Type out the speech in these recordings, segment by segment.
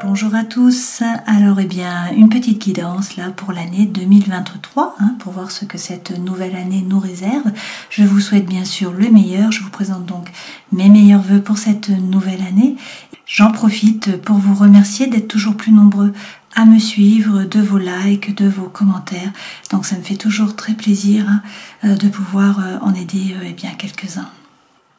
Bonjour à tous, alors une petite guidance là pour l'année 2023, pour voir ce que cette nouvelle année nous réserve. Je vous souhaite bien sûr le meilleur, je vous présente donc mes meilleurs vœux pour cette nouvelle année. J'en profite pour vous remercier d'être toujours plus nombreux à me suivre, de vos likes, de vos commentaires. Donc ça me fait toujours très plaisir de pouvoir en aider quelques-uns.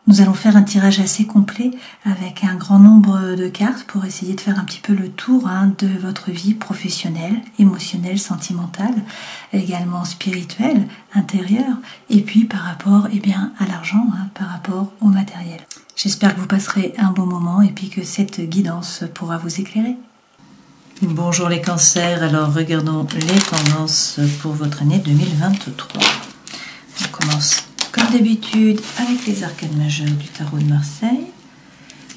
Nous allons faire un tirage assez complet avec un grand nombre de cartes pour essayer de faire un petit peu le tour de votre vie professionnelle, émotionnelle, sentimentale, également spirituelle, intérieure, et puis par rapport à l'argent, par rapport au matériel. J'espère que vous passerez un bon moment et puis que cette guidance pourra vous éclairer. Bonjour les cancers, alors regardons les tendances pour votre année 2023. On commence comme d'habitude avec les arcanes majeurs du tarot de Marseille.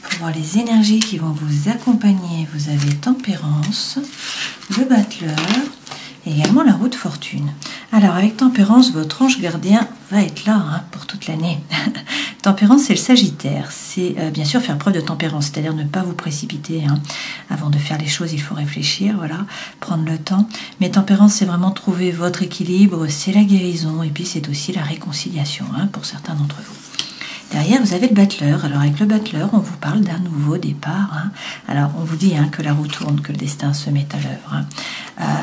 Pour voir les énergies qui vont vous accompagner, vous avez Tempérance, le Battleur et également la roue de fortune. Alors avec Tempérance, votre ange gardien va être là pour toute l'année. Tempérance, c'est le Sagittaire. C'est bien sûr faire preuve de tempérance, c'est-à-dire ne pas vous précipiter. Avant de faire les choses, il faut réfléchir, voilà, prendre le temps. Mais Tempérance, c'est vraiment trouver votre équilibre, c'est la guérison et puis c'est aussi la réconciliation pour certains d'entre vous. Derrière, vous avez le Battleur. Alors avec le Battleur, on vous parle d'un nouveau départ. Alors on vous dit que la roue tourne, que le destin se met à l'œuvre.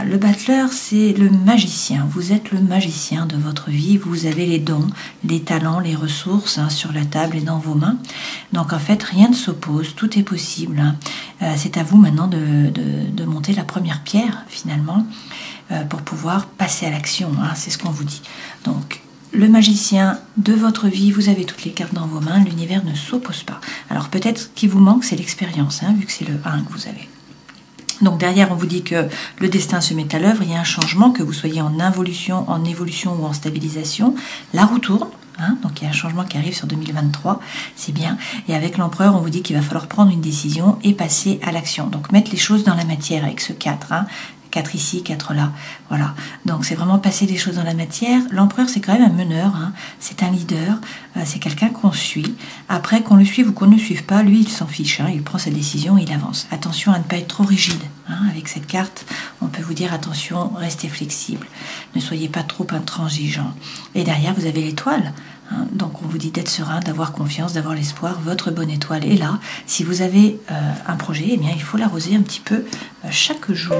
Le Battleur, c'est le magicien. Vous êtes le magicien de votre vie. Vous avez les dons, les talents, les ressources sur la table et dans vos mains. Donc en fait, rien ne s'oppose, tout est possible. C'est à vous maintenant de monter la première pierre finalement pour pouvoir passer à l'action. C'est ce qu'on vous dit. Donc le magicien de votre vie, vous avez toutes les cartes dans vos mains, l'univers ne s'oppose pas. Alors peut-être ce qui vous manque, c'est l'expérience, vu que c'est le 1 que vous avez. Donc derrière, on vous dit que le destin se met à l'œuvre, il y a un changement, que vous soyez en évolution ou en stabilisation. La roue tourne, donc il y a un changement qui arrive sur 2023, c'est bien. Et avec l'empereur, on vous dit qu'il va falloir prendre une décision et passer à l'action. Donc mettre les choses dans la matière avec ce 4, 4 ici, 4 là, voilà. Donc c'est vraiment passer les choses dans la matière. L'empereur, c'est quand même un meneur, c'est un leader, c'est quelqu'un qu'on suit. Après, qu'on le suive ou qu'on ne le suive pas, lui, il s'en fiche, il prend sa décision, il avance. Attention à ne pas être trop rigide, avec cette carte, on peut vous dire attention, restez flexible, ne soyez pas trop intransigeant. Et derrière, vous avez l'étoile. Donc on vous dit d'être serein, d'avoir confiance, d'avoir l'espoir. Votre bonne étoile est là. Si vous avez un projet, il faut l'arroser un petit peu chaque jour.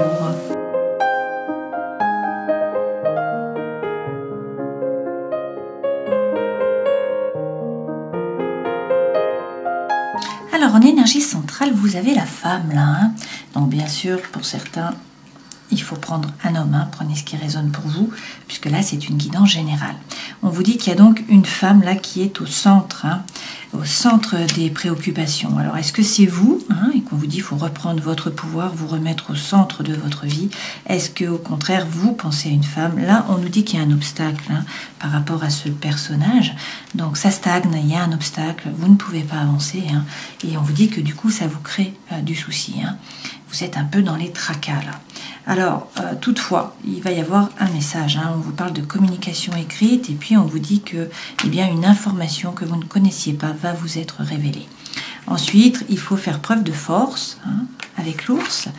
Alors en énergie centrale, vous avez la femme là. Donc bien sûr, pour certains, il faut prendre un homme, prenez ce qui résonne pour vous, puisque là c'est une guidance générale. On vous dit qu'il y a donc une femme là qui est au centre des préoccupations. Alors est-ce que c'est vous, et qu'on vous dit qu'il faut reprendre votre pouvoir, vous remettre au centre de votre vie? Est-ce que au contraire vous pensez à une femme? Là on nous dit qu'il y a un obstacle par rapport à ce personnage, donc ça stagne, il y a un obstacle, vous ne pouvez pas avancer, et on vous dit que du coup ça vous crée du souci. Vous êtes un peu dans les tracas là. Alors, toutefois, il va y avoir un message. On vous parle de communication écrite et puis on vous dit que une information que vous ne connaissiez pas va vous être révélée. Ensuite, il faut faire preuve de force avec l'ours.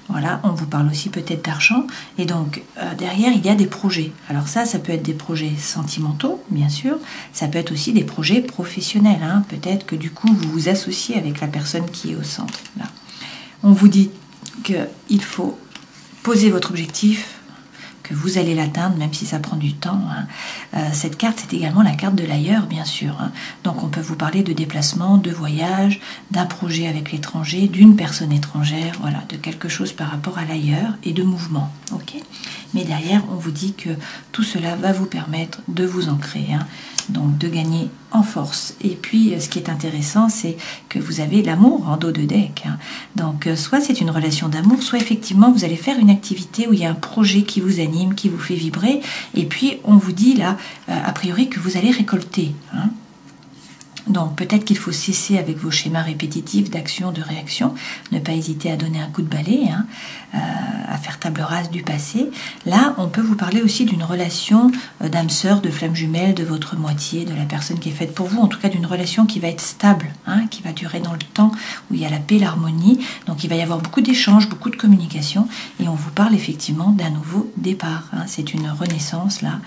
Voilà, on vous parle aussi peut-être d'argent. Et donc, derrière, il y a des projets. Alors ça peut être des projets sentimentaux, bien sûr. Ça peut être aussi des projets professionnels. Peut-être que du coup, vous vous associez avec la personne qui est au centre. Là. On vous dit qu'il faut poser votre objectif, que vous allez l'atteindre, même si ça prend du temps. Cette carte, c'est également la carte de l'ailleurs, bien sûr. Donc on peut vous parler de déplacement, de voyage, d'un projet avec l'étranger, d'une personne étrangère, voilà, de quelque chose par rapport à l'ailleurs et de mouvement. Okay, mais derrière, on vous dit que tout cela va vous permettre de vous ancrer, donc de gagner en force. Et puis, ce qui est intéressant, c'est que vous avez l'amour en dos de deck. Donc, soit c'est une relation d'amour, soit effectivement, vous allez faire une activité où il y a un projet qui vous anime, qui vous fait vibrer. Et puis, on vous dit là, a priori, que vous allez récolter. Donc peut-être qu'il faut cesser avec vos schémas répétitifs d'action, de réaction, ne pas hésiter à donner un coup de balai, hein, à faire table rase du passé. Là, on peut vous parler aussi d'une relation d'âme sœur, de flamme jumelle, de votre moitié, de la personne qui est faite pour vous, en tout cas d'une relation qui va être stable, hein, qui va durer dans le temps, où il y a la paix, l'harmonie. Donc il va y avoir beaucoup d'échanges, beaucoup de communication, et on vous parle effectivement d'un nouveau départ. Hein. C'est une renaissance là,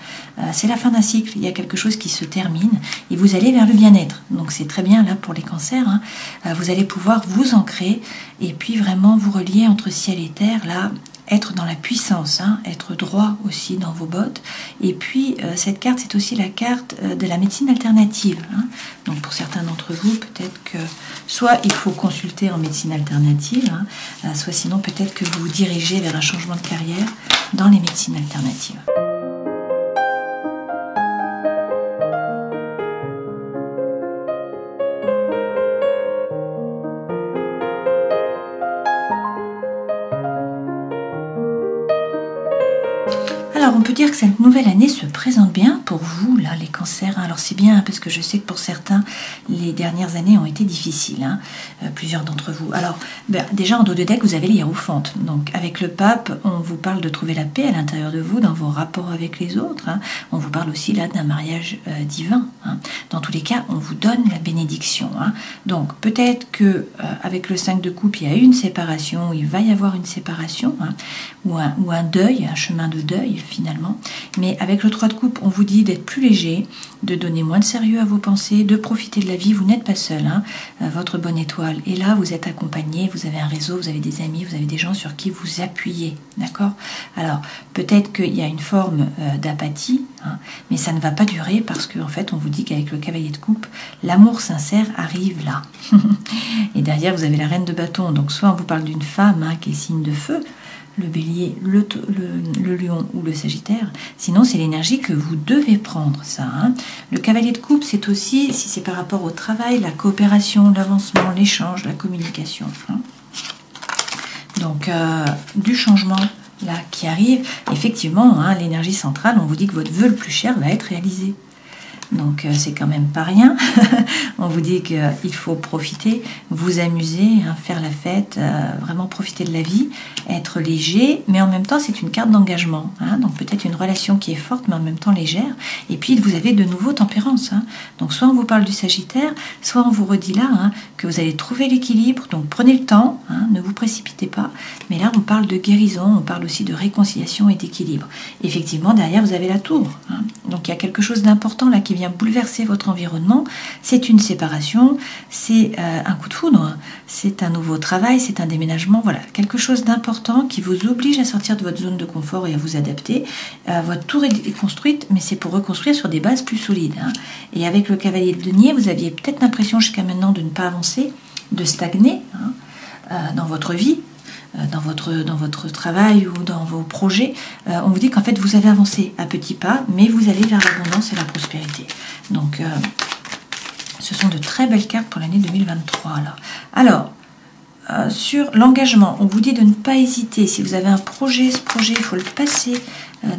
c'est la fin d'un cycle, il y a quelque chose qui se termine, et vous allez vers le bien-être. Donc c'est très bien là pour les cancers, hein. Vous allez pouvoir vous ancrer et puis vraiment vous relier entre ciel et terre, là, être dans la puissance, hein, être droit aussi dans vos bottes. Et puis cette carte, c'est aussi la carte de la médecine alternative, hein. Donc pour certains d'entre vous, peut-être que soit il faut consulter en médecine alternative, hein, soit sinon peut-être que vous vous dirigez vers un changement de carrière dans les médecines alternatives. Alors on peut dire que cette nouvelle année se présente bien pour vous, là, les cancers. Alors c'est bien, hein, parce que je sais que pour certains, les dernières années ont été difficiles, hein, plusieurs d'entre vous. Alors déjà en dos de deck, vous avez les hiérophantes. Donc avec le pape, on vous parle de trouver la paix à l'intérieur de vous, dans vos rapports avec les autres, hein. On vous parle aussi là d'un mariage divin, hein. Dans tous les cas, on vous donne la bénédiction, hein. Donc peut-être que avec le 5 de coupe, il y a une séparation, il va y avoir une séparation, hein, ou un deuil, un chemin de deuil finalement. Mais avec le 3 de coupe, on vous dit d'être plus léger, de donner moins de sérieux à vos pensées, de profiter de la vie. Vous n'êtes pas seul, hein. Votre bonne étoile est là, vous êtes accompagné, vous avez un réseau, vous avez des amis, vous avez des gens sur qui vous appuyez, d'accord? Alors peut-être qu'il y a une forme d'apathie, hein, mais ça ne va pas durer parce qu'en fait on vous dit qu'avec le cavalier de coupe, l'amour sincère arrive là. Et derrière vous avez la reine de bâton, donc soit on vous parle d'une femme, hein, qui est signe de feu, le bélier, le lion ou le sagittaire. Sinon, c'est l'énergie que vous devez prendre, ça, hein. Le cavalier de coupe, c'est aussi, si c'est par rapport au travail, la coopération, l'avancement, l'échange, la communication, hein. Donc, du changement là qui arrive. Effectivement, hein, l'énergie centrale, on vous dit que votre vœu le plus cher va être réalisé. Donc c'est quand même pas rien. On vous dit qu'il faut profiter, vous amuser, hein, faire la fête, vraiment profiter de la vie, être léger, mais en même temps c'est une carte d'engagement, hein, donc peut-être une relation qui est forte mais en même temps légère. Et puis vous avez de nouveau tempérance, hein. Donc soit on vous parle du Sagittaire, soit on vous redit là, hein, que vous allez trouver l'équilibre, donc prenez le temps, hein, ne vous précipitez pas. Mais là on parle de guérison, on parle aussi de réconciliation et d'équilibre. Effectivement derrière vous avez la tour, hein. Donc il y a quelque chose d'important là qui vient bouleverser votre environnement. C'est une séparation, c'est un coup de foudre, c'est un nouveau travail, c'est un déménagement, voilà, quelque chose d'important qui vous oblige à sortir de votre zone de confort et à vous adapter. Votre tour est construite, mais c'est pour reconstruire sur des bases plus solides, hein. Et avec le cavalier de denier, vous aviez peut-être l'impression jusqu'à maintenant de ne pas avancer, de stagner, hein, dans votre vie, dans votre travail ou dans vos projets. On vous dit qu'en fait vous avez avancé à petits pas, mais vous allez vers l'abondance et la prospérité. Donc ce sont de très belles cartes pour l'année 2023 là. Alors sur l'engagement, on vous dit de ne pas hésiter. Si vous avez un projet, ce projet, il faut le passer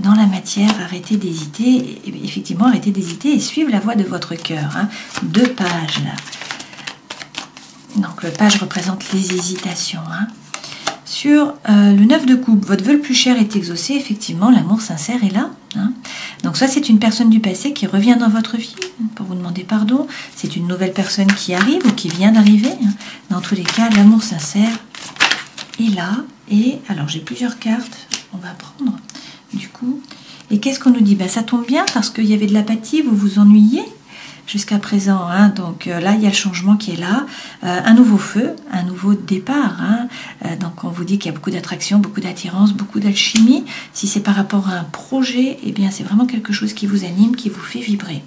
dans la matière. Arrêtez d'hésiter, effectivement arrêtez d'hésiter et suivre la voie de votre cœur, hein. 2 pages là. Donc le page représente les hésitations, hein. Sur le 9 de coupe, votre vœu le plus cher est exaucé, effectivement, l'amour sincère est là, hein. Donc soit c'est une personne du passé qui revient dans votre vie pour vous demander pardon, c'est une nouvelle personne qui arrive ou qui vient d'arriver, hein. Dans tous les cas, l'amour sincère est là. Et alors j'ai plusieurs cartes, on va prendre du coup. Et qu'est-ce qu'on nous dit? Ben, ça tombe bien parce qu'il y avait de l'apathie, vous vous ennuyez jusqu'à présent, hein. Donc là il y a le changement qui est là, un nouveau feu, un nouveau départ, hein. Donc on vous dit qu'il y a beaucoup d'attraction, beaucoup d'attirance, beaucoup d'alchimie. Si c'est par rapport à un projet, eh bien c'est vraiment quelque chose qui vous anime, qui vous fait vibrer.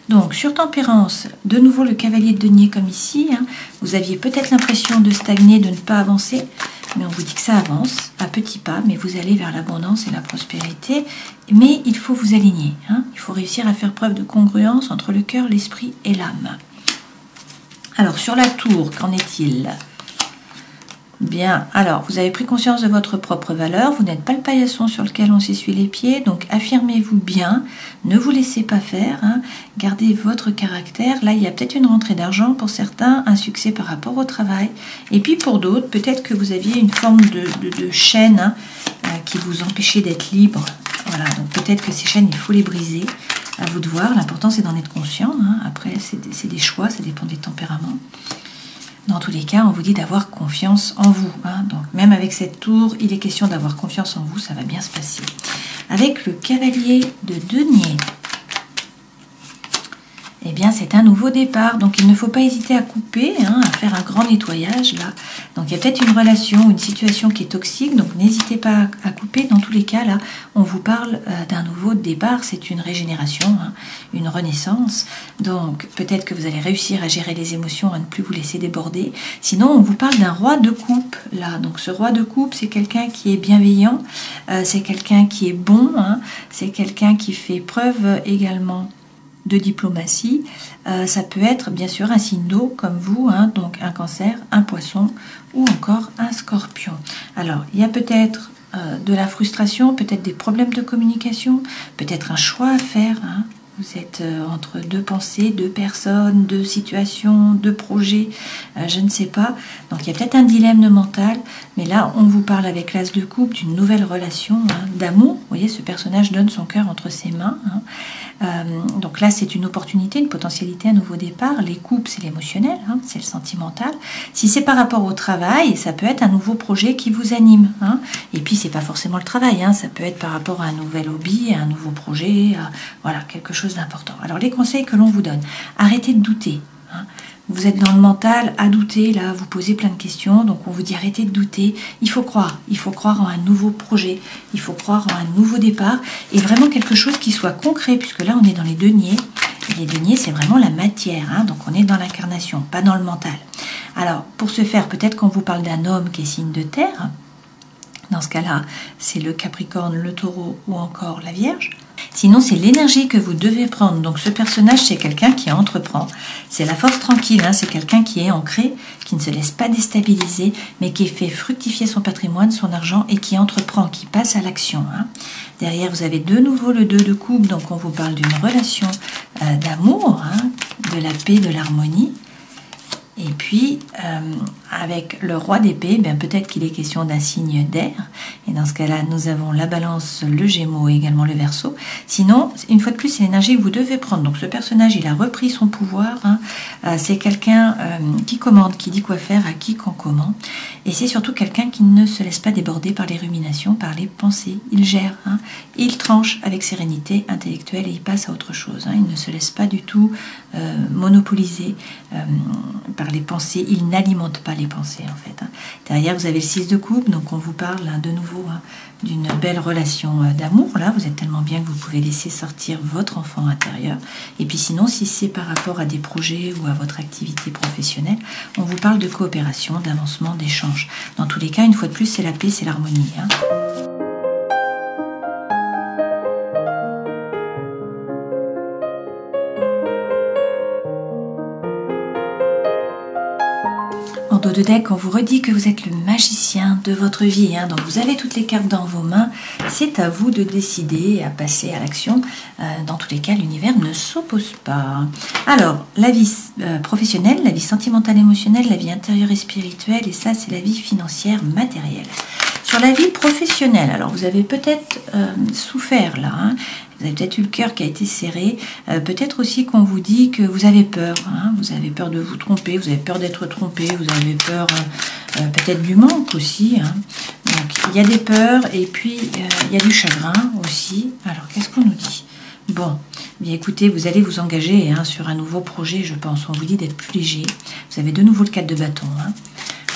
Donc sur tempérance, de nouveau le cavalier de denier comme ici, hein. Vous aviez peut-être l'impression de stagner, de ne pas avancer, mais on vous dit que ça avance à petits pas, mais vous allez vers l'abondance et la prospérité. Mais il faut vous aligner, hein. Il faut réussir à faire preuve de congruence entre le cœur, l'esprit et l'âme. Alors sur la tour, qu'en est-il? Bien, alors vous avez pris conscience de votre propre valeur, vous n'êtes pas le paillasson sur lequel on s'essuie les pieds, donc affirmez-vous bien, ne vous laissez pas faire, hein, gardez votre caractère. Là, il y a peut-être une rentrée d'argent pour certains, un succès par rapport au travail, et puis pour d'autres, peut-être que vous aviez une forme de chaîne hein, qui vous empêchait d'être libre. Voilà, donc peut-être que ces chaînes, il faut les briser, à vous de voir, l'important c'est d'en être conscient, hein. Après c'est des choix, ça dépend des tempéraments. Dans tous les cas, on vous dit d'avoir confiance en vous. Hein. Donc, même avec cette tour, il est question d'avoir confiance en vous, ça va bien se passer. Avec le cavalier de denier, eh bien, c'est un nouveau départ. Donc, il ne faut pas hésiter à couper, hein, à faire un grand nettoyage, là. Donc, il y a peut-être une relation, une situation qui est toxique. Donc, n'hésitez pas à couper. Dans tous les cas, là, on vous parle d'un nouveau départ. C'est une régénération, hein, une renaissance. Donc, peut-être que vous allez réussir à gérer les émotions, à ne plus vous laisser déborder. Sinon, on vous parle d'un roi de coupe, là. Donc, ce roi de coupe, c'est quelqu'un qui est bienveillant. C'est quelqu'un qui est bon. Hein, c'est quelqu'un qui fait preuve également de diplomatie. Ça peut être bien sûr un signe d'eau comme vous, hein, donc un cancer, un poisson ou encore un scorpion. Alors il y a peut-être de la frustration, peut-être des problèmes de communication, peut-être un choix à faire. Hein. Vous êtes entre deux pensées, deux personnes, deux situations, deux projets, je ne sais pas. Donc il y a peut-être un dilemme mental, mais là on vous parle avec l'as de coupe d'une nouvelle relation, hein, d'amour. Vous voyez, ce personnage donne son cœur entre ses mains. Hein. Donc là c'est une opportunité, une potentialité, un nouveau départ. Les coupes c'est l'émotionnel, hein, c'est le sentimental. Si c'est par rapport au travail, ça peut être un nouveau projet qui vous anime. Hein. Et puis c'est pas forcément le travail, hein, ça peut être par rapport à un nouvel hobby, à un nouveau projet, voilà, quelque chose d'important. Alors les conseils que l'on vous donne, arrêtez de douter. Hein. Vous êtes dans le mental à douter, là, vous posez plein de questions, donc on vous dit arrêtez de douter, il faut croire en un nouveau projet, il faut croire en un nouveau départ, et vraiment quelque chose qui soit concret, puisque là on est dans les deniers, et les deniers c'est vraiment la matière, hein, donc on est dans l'incarnation, pas dans le mental. Alors pour ce faire, peut-être qu'on vous parle d'un homme qui est signe de terre, dans ce cas-là, c'est le Capricorne, le Taureau ou encore la Vierge. Sinon, c'est l'énergie que vous devez prendre. Donc, ce personnage, c'est quelqu'un qui entreprend. C'est la force tranquille, hein, c'est quelqu'un qui est ancré, qui ne se laisse pas déstabiliser, mais qui fait fructifier son patrimoine, son argent, et qui entreprend, qui passe à l'action. Hein. Derrière, vous avez de nouveau le 2 de coupe, donc on vous parle d'une relation d'amour, hein, de la paix, de l'harmonie. Et puis, avec le roi d'épée, bien peut-être qu'il est question d'un signe d'air. Et dans ce cas-là, nous avons la balance, le gémeaux et également le verseau. Sinon, une fois de plus, c'est l'énergie que vous devez prendre. Donc ce personnage, il a repris son pouvoir. Hein. C'est quelqu'un qui commande, qui dit quoi faire, à qui, quand, comment. Et c'est surtout quelqu'un qui ne se laisse pas déborder par les ruminations, par les pensées. Il gère. Hein. Il tranche avec sérénité intellectuelle et il passe à autre chose. Hein. Il ne se laisse pas du tout monopoliser par les pensées. Il n'alimente pas les pensées en fait. Hein. Derrière, vous avez le 6 de coupe, donc on vous parle hein, de nouveau hein, d'une belle relation d'amour. Là, vous êtes tellement bien que vous pouvez laisser sortir votre enfant intérieur. Et puis sinon, si c'est par rapport à des projets ou à votre activité professionnelle, on vous parle de coopération, d'avancement, d'échange. Dans tous les cas, une fois de plus, c'est la paix, c'est l'harmonie. Hein. En dos de deck, on vous redit que vous êtes le magicien de votre vie. Hein. Donc vous avez toutes les cartes dans vos mains. C'est à vous de décider, à passer à l'action. Dans tous les cas, l'univers ne s'oppose pas. Alors, la vie professionnelle, la vie sentimentale, émotionnelle, la vie intérieure et spirituelle. Et ça, c'est la vie financière, matérielle. Sur la vie professionnelle, alors vous avez peut-être souffert là. Hein. Vous avez peut-être eu le cœur qui a été serré. Peut-être aussi qu'on vous dit que vous avez peur. Hein, vous avez peur de vous tromper, vous avez peur d'être trompé, vous avez peur peut-être du manque aussi. Hein. Donc il y a des peurs et puis il y a du chagrin aussi. Alors qu'est-ce qu'on nous dit? Bon, bien écoutez, vous allez vous engager hein, sur un nouveau projet, je pense. On vous dit d'être plus léger. Vous avez de nouveau le 4 de bâton. Hein.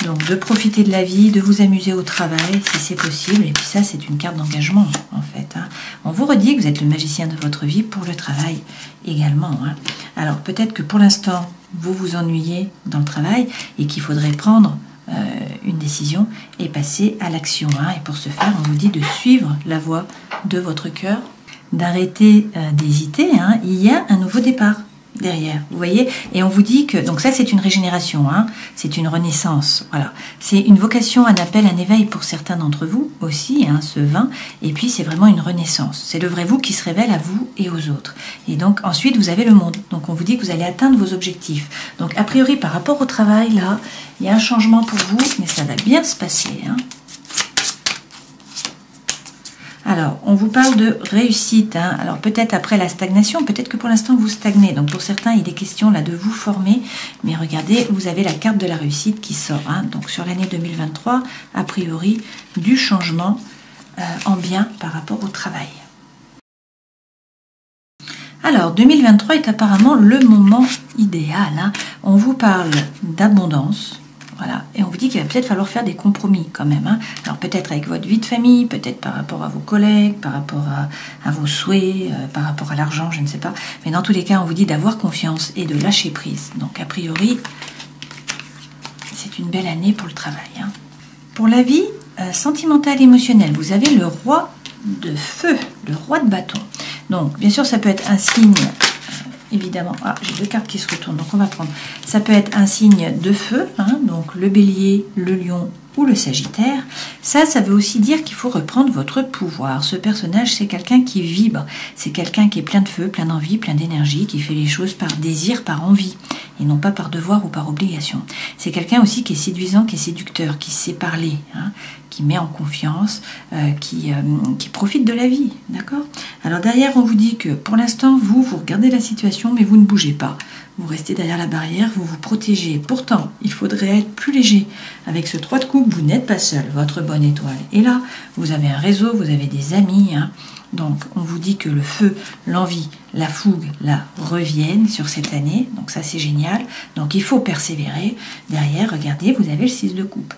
Donc de profiter de la vie, de vous amuser au travail si c'est possible. Et puis ça, c'est une carte d'engagement en fait. Hein. On vous redit que vous êtes le magicien de votre vie pour le travail également. Hein. Alors peut-être que pour l'instant, vous vous ennuyez dans le travail et qu'il faudrait prendre une décision et passer à l'action. Hein. Et pour ce faire, on vous dit de suivre la voie de votre cœur, d'arrêter d'hésiter. Hein. Il y a un nouveau départ. derrière, vous voyez. Et on vous dit que, donc ça c'est une régénération, hein, c'est une renaissance, voilà. C'est une vocation, un appel, un éveil pour certains d'entre vous aussi, hein, ce 20, et puis c'est vraiment une renaissance. C'est le vrai vous qui se révèle à vous et aux autres. Et donc ensuite vous avez le monde, donc on vous dit que vous allez atteindre vos objectifs. Donc a priori par rapport au travail, là, il y a un changement pour vous, mais ça va bien se passer, hein. Alors, on vous parle de réussite, hein. Alors peut-être après la stagnation, peut-être que pour l'instant vous stagnez. Donc pour certains, il est question là de vous former. Mais regardez, vous avez la carte de la réussite qui sort, hein. Donc sur l'année 2023, a priori, du changement en bien par rapport au travail. Alors 2023 est apparemment le moment idéal, hein. On vous parle d'abondance. Voilà, et on vous dit qu'il va peut-être falloir faire des compromis quand même, hein. Alors peut-être avec votre vie de famille, peut-être par rapport à vos collègues, par rapport à vos souhaits, par rapport à l'argent, je ne sais pas. Mais dans tous les cas, on vous dit d'avoir confiance et de lâcher prise. Donc a priori, c'est une belle année pour le travail, hein. Pour la vie sentimentale, émotionnelle, vous avez le roi de feu, le roi de bâton. Donc bien sûr, ça peut être un signe... Évidemment, j'ai deux cartes qui se retournent, donc on va prendre. Ça peut être un signe de feu, hein, donc le bélier, le lion ou le sagittaire. Ça veut aussi dire qu'il faut reprendre votre pouvoir. Ce personnage, c'est quelqu'un qui vibre. C'est quelqu'un qui est plein de feu, plein d'envie, plein d'énergie, qui fait les choses par désir, par envie, et non pas par devoir ou par obligation. C'est quelqu'un aussi qui est séduisant, qui est séducteur, qui sait parler, hein, qui met en confiance, qui profite de la vie, d'accord? Alors derrière, on vous dit que pour l'instant, vous regardez la situation, mais vous ne bougez pas. Vous restez derrière la barrière, vous vous protégez. Pourtant, il faudrait être plus léger. Avec ce 3 de coupe, vous n'êtes pas seul, votre bonne étoile. Et là, vous avez un réseau, vous avez des amis, hein. Donc, on vous dit que le feu, l'envie, la fougue, reviennent sur cette année. Donc ça, c'est génial. Donc, il faut persévérer. Derrière, regardez, vous avez le 6 de coupe.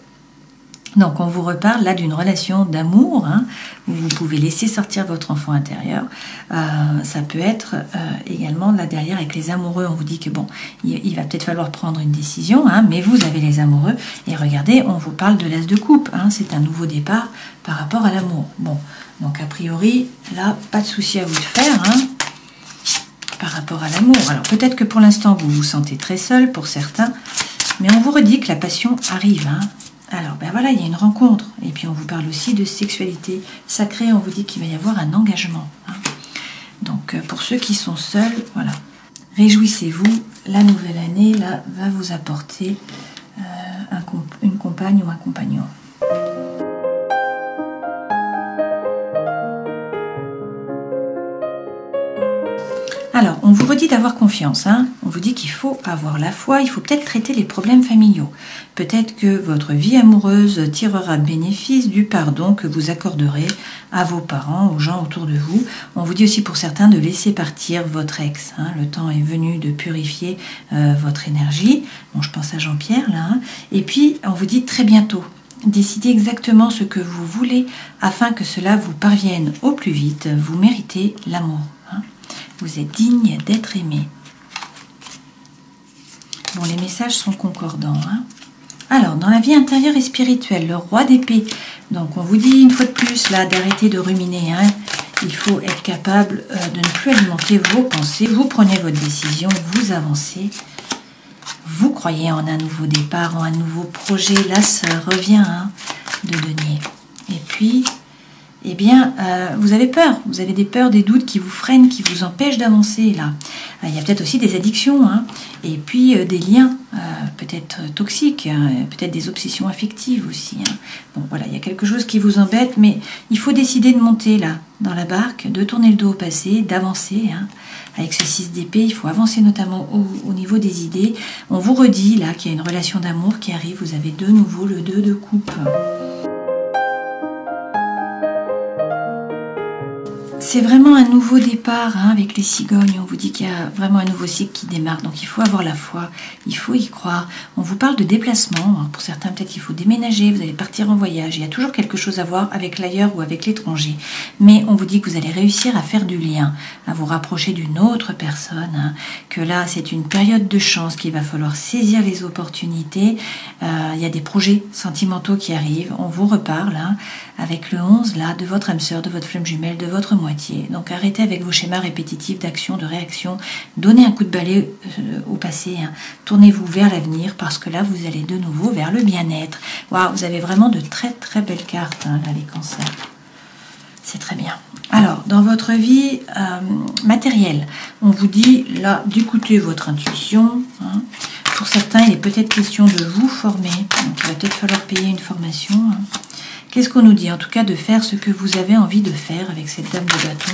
Donc on vous reparle là d'une relation d'amour, hein, où vous pouvez laisser sortir votre enfant intérieur. Ça peut être également là derrière avec les amoureux, on vous dit que bon, il va peut-être falloir prendre une décision, hein, mais vous avez les amoureux. Et regardez, on vous parle de l'as de coupe, hein, c'est un nouveau départ par rapport à l'amour. Bon, donc a priori, là, pas de souci à vous de faire, hein, par rapport à l'amour. Alors peut-être que pour l'instant, vous vous sentez très seul pour certains, mais on vous redit que la passion arrive, hein. Alors, ben voilà, il y a une rencontre. Et puis, on vous parle aussi de sexualité sacrée. On vous dit qu'il va y avoir un engagement, hein. Donc, pour ceux qui sont seuls, voilà. Réjouissez-vous. La nouvelle année, là, va vous apporter une compagne ou un compagnon. Alors, on vous redit d'avoir confiance, hein. On vous dit qu'il faut avoir la foi, il faut peut-être traiter les problèmes familiaux. Peut-être que votre vie amoureuse tirera bénéfice du pardon que vous accorderez à vos parents, aux gens autour de vous. On vous dit aussi pour certains de laisser partir votre ex, hein. Le temps est venu de purifier votre énergie. Bon, je pense à Jean-Pierre, là, hein. Et puis, on vous dit très bientôt. Décidez exactement ce que vous voulez afin que cela vous parvienne au plus vite. Vous méritez l'amour, hein. Vous êtes digne d'être aimé. Bon, les messages sont concordants, hein. Alors, dans la vie intérieure et spirituelle, le roi d'épée. Donc, on vous dit une fois de plus, là, d'arrêter de ruminer, hein. Il faut être capable de ne plus alimenter vos pensées. Vous prenez votre décision, vous avancez. Vous croyez en un nouveau départ, en un nouveau projet. Là, ça revient, hein, de Denier. Et puis... eh bien, vous avez peur. Vous avez des peurs, des doutes qui vous freinent, qui vous empêchent d'avancer, là. Il y a peut-être aussi des addictions, hein, et puis des liens, peut-être toxiques, hein, peut-être des obsessions affectives aussi, hein. Bon, voilà, il y a quelque chose qui vous embête, mais il faut décider de monter, là, dans la barque, de tourner le dos au passé, d'avancer, hein. Avec ce 6 d'épée, il faut avancer notamment au niveau des idées. On vous redit, là, qu'il y a une relation d'amour qui arrive. Vous avez de nouveau le 2 de coupe. C'est vraiment un nouveau départ, hein, avec les cigognes. On vous dit qu'il y a vraiment un nouveau cycle qui démarre. Donc il faut avoir la foi, il faut y croire. On vous parle de déplacement. Pour certains, peut-être qu'il faut déménager, vous allez partir en voyage. Il y a toujours quelque chose à voir avec l'ailleurs ou avec l'étranger. Mais on vous dit que vous allez réussir à faire du lien, à vous rapprocher d'une autre personne, hein, que là, c'est une période de chance qu'il va falloir saisir les opportunités. Il y a des projets sentimentaux qui arrivent. On vous reparle, hein, avec le 11, là, de votre âme sœur, de votre flamme jumelle, de votre moitié. chantier. Donc arrêtez avec vos schémas répétitifs d'action, de réaction. Donnez un coup de balai au passé. Hein. Tournez-vous vers l'avenir parce que là, vous allez de nouveau vers le bien-être. Wow, vous avez vraiment de très très belles cartes, hein, là, les cancers. C'est très bien. Alors, dans votre vie matérielle, on vous dit là d'écouter votre intuition. Hein. Pour certains, il est peut-être question de vous former. Donc, il va peut-être falloir payer une formation. Hein. Qu'est-ce qu'on nous dit? En tout cas, de faire ce que vous avez envie de faire avec cette dame de bâton.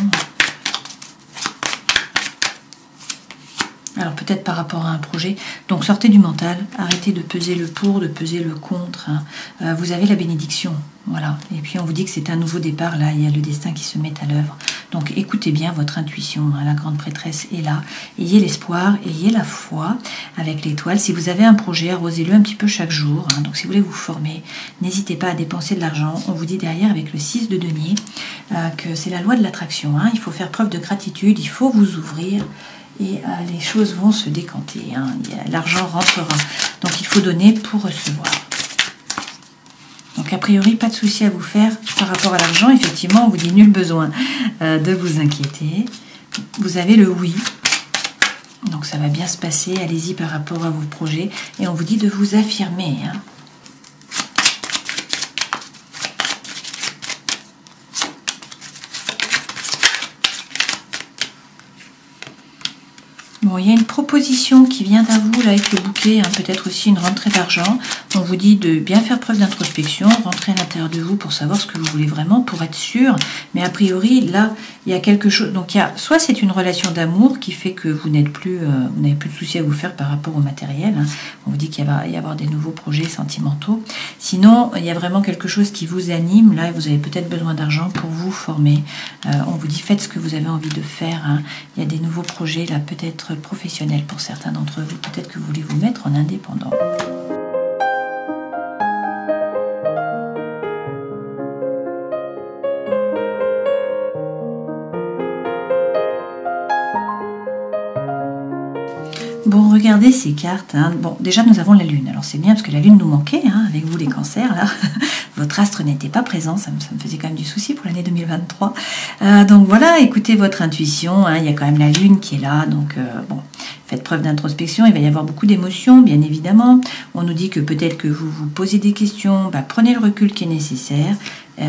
Alors peut-être par rapport à un projet. Donc sortez du mental, arrêtez de peser le pour, de peser le contre. Hein. Vous avez la bénédiction, voilà. Et puis on vous dit que c'est un nouveau départ, là, il y a le destin qui se met à l'œuvre. Donc écoutez bien votre intuition, hein. La grande prêtresse est là. Ayez l'espoir, ayez la foi avec l'étoile. Si vous avez un projet, arrosez-le un petit peu chaque jour. Hein. Donc si vous voulez vous former, n'hésitez pas à dépenser de l'argent. On vous dit derrière avec le 6 de denier que c'est la loi de l'attraction. Hein. Il faut faire preuve de gratitude, il faut vous ouvrir. Et les choses vont se décanter, hein. L'argent rentrera. Donc il faut donner pour recevoir. Donc a priori, pas de souci à vous faire par rapport à l'argent. Effectivement, on vous dit nul besoin de vous inquiéter. Vous avez le oui. Donc ça va bien se passer. Allez-y par rapport à vos projets. Et on vous dit de vous affirmer. Hein. Bon, il y a une proposition qui vient à vous là avec le bouquet, hein, peut-être aussi une rentrée d'argent. On vous dit de bien faire preuve d'introspection, rentrer à l'intérieur de vous pour savoir ce que vous voulez vraiment, pour être sûr. Mais a priori, là, il y a quelque chose. Donc, il y a soit c'est une relation d'amour qui fait que vous n'êtes plus, vous n'avez plus de soucis à vous faire par rapport au matériel. Hein. On vous dit qu'il va y avoir des nouveaux projets sentimentaux. Sinon, il y a vraiment quelque chose qui vous anime. Là, vous avez peut-être besoin d'argent pour vous former. On vous dit faites ce que vous avez envie de faire. Hein. Il y a des nouveaux projets là, peut-être professionnel pour certains d'entre vous. Peut-être que vous voulez vous mettre en indépendant. Bon, regardez ces cartes. Hein. Bon, déjà, nous avons la Lune. Alors, c'est bien parce que la Lune nous manquait, hein, avec vous les cancers, là. Votre astre n'était pas présent. Ça me faisait quand même du souci pour l'année 2023. Donc, voilà, écoutez votre intuition. Hein. Il y a quand même la Lune qui est là. Donc, bon, faites preuve d'introspection. Il va y avoir beaucoup d'émotions, bien évidemment. On nous dit que peut-être que vous vous posez des questions. Bah, prenez le recul qui est nécessaire.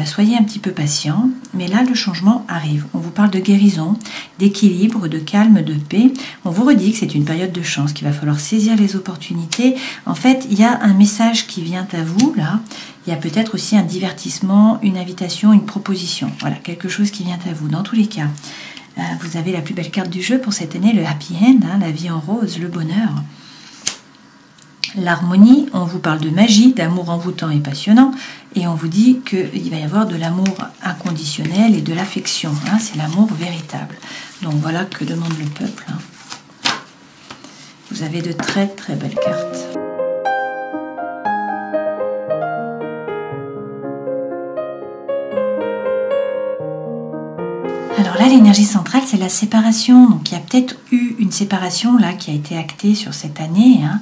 Soyez un petit peu patient, mais là le changement arrive. On vous parle de guérison, d'équilibre, de calme, de paix. On vous redit que c'est une période de chance, qu'il va falloir saisir les opportunités. En fait, il y a un message qui vient à vous là. Il y a peut-être aussi un divertissement, une invitation, une proposition. Voilà, quelque chose qui vient à vous. Dans tous les cas, vous avez la plus belle carte du jeu pour cette année, le happy end, hein, la vie en rose, le bonheur. L'harmonie, on vous parle de magie, d'amour envoûtant et passionnant, et on vous dit qu'il va y avoir de l'amour inconditionnel et de l'affection, hein, c'est l'amour véritable. Donc voilà que demande le peuple. Hein. Vous avez de très très belles cartes. Alors là, l'énergie centrale, c'est la séparation. Donc il y a peut-être eu une séparation là qui a été actée sur cette année, hein,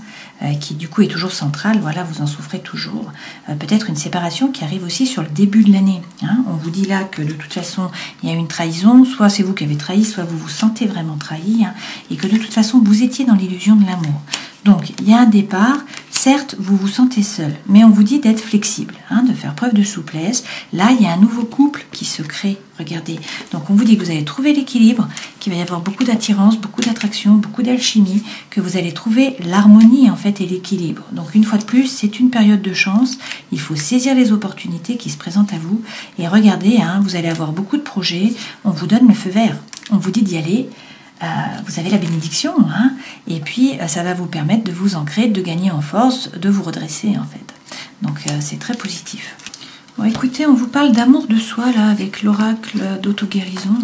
qui du coup est toujours centrale. Voilà, vous en souffrez toujours. Peut-être une séparation qui arrive aussi sur le début de l'année. Hein. On vous dit là que de toute façon, il y a une trahison. Soit c'est vous qui avez trahi, soit vous vous sentez vraiment trahi, hein, et que de toute façon, vous étiez dans l'illusion de l'amour. Donc, il y a un départ. Certes, vous vous sentez seul, mais on vous dit d'être flexible, hein, de faire preuve de souplesse. Là, il y a un nouveau couple qui se crée. Regardez. Donc, on vous dit que vous allez trouver l'équilibre, qu'il va y avoir beaucoup d'attirance, beaucoup d'attraction, beaucoup d'alchimie, que vous allez trouver l'harmonie, en fait, et l'équilibre. Donc, une fois de plus, c'est une période de chance. Il faut saisir les opportunités qui se présentent à vous. Et regardez, hein, vous allez avoir beaucoup de projets. On vous donne le feu vert. On vous dit d'y aller. Vous avez la bénédiction, hein, et puis ça va vous permettre de vous ancrer, de gagner en force, de vous redresser en fait. Donc c'est très positif. Bon, écoutez, on vous parle d'amour de soi là avec l'oracle d'auto-guérison.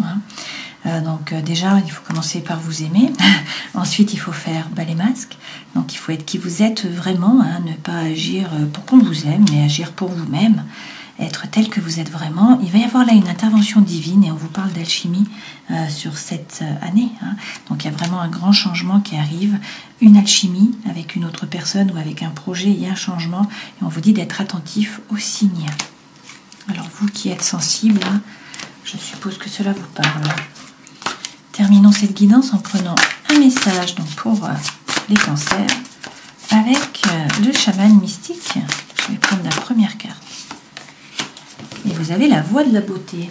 Hein. Donc déjà, il faut commencer par vous aimer. Ensuite, il faut faire les masques. Donc il faut être qui vous êtes vraiment, hein, ne pas agir pour qu'on vous aime, mais agir pour vous-même. Être tel que vous êtes vraiment. Il va y avoir là une intervention divine et on vous parle d'alchimie sur cette année. Hein. Donc il y a vraiment un grand changement qui arrive, une alchimie avec une autre personne ou avec un projet, il y a un changement et on vous dit d'être attentif aux signes. Alors vous qui êtes sensible, hein, Je suppose que cela vous parle. Terminons cette guidance en prenant un message donc, pour les cancers avec le chaman mystique. Je vais prendre la première carte. Et vous avez la voix de la beauté.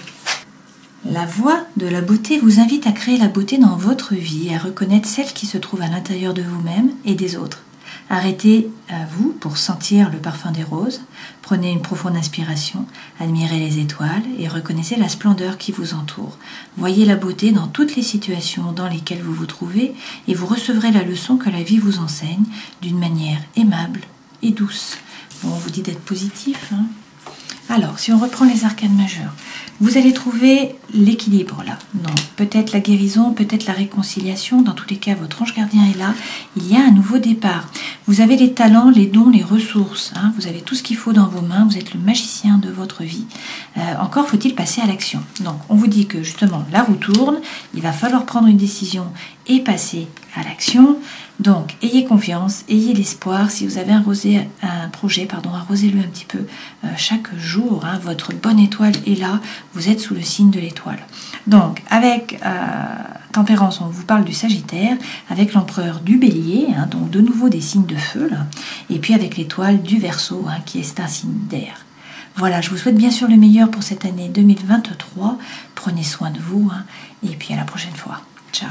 La voix de la beauté vous invite à créer la beauté dans votre vie et à reconnaître celle qui se trouve à l'intérieur de vous-même et des autres. Arrêtez à vous pour sentir le parfum des roses, prenez une profonde inspiration, admirez les étoiles et reconnaissez la splendeur qui vous entoure. Voyez la beauté dans toutes les situations dans lesquelles vous vous trouvez et vous recevrez la leçon que la vie vous enseigne d'une manière aimable et douce. Bon, on vous dit d'être positif, hein. Alors, si on reprend les arcanes majeures, vous allez trouver l'équilibre là. Donc, peut-être la guérison, peut-être la réconciliation. Dans tous les cas, votre ange gardien est là. Il y a un nouveau départ. Vous avez les talents, les dons, les ressources. Hein. Vous avez tout ce qu'il faut dans vos mains. Vous êtes le magicien de votre vie. Encore faut-il passer à l'action. Donc, on vous dit que justement, la roue tourne. Il va falloir prendre une décision et passer à l'action. Donc, ayez confiance, ayez l'espoir. Si vous avez un projet, arrosez-le un petit peu chaque jour. Hein, votre bonne étoile est là. Vous êtes sous le signe de l'étoile. Donc, avec Tempérance, on vous parle du Sagittaire, avec l'empereur du Bélier, hein, donc de nouveau des signes de feu, là, et puis avec l'étoile du Verseau, hein, qui est un signe d'air. Voilà, je vous souhaite bien sûr le meilleur pour cette année 2023. Prenez soin de vous, hein, et puis à la prochaine fois. Ciao.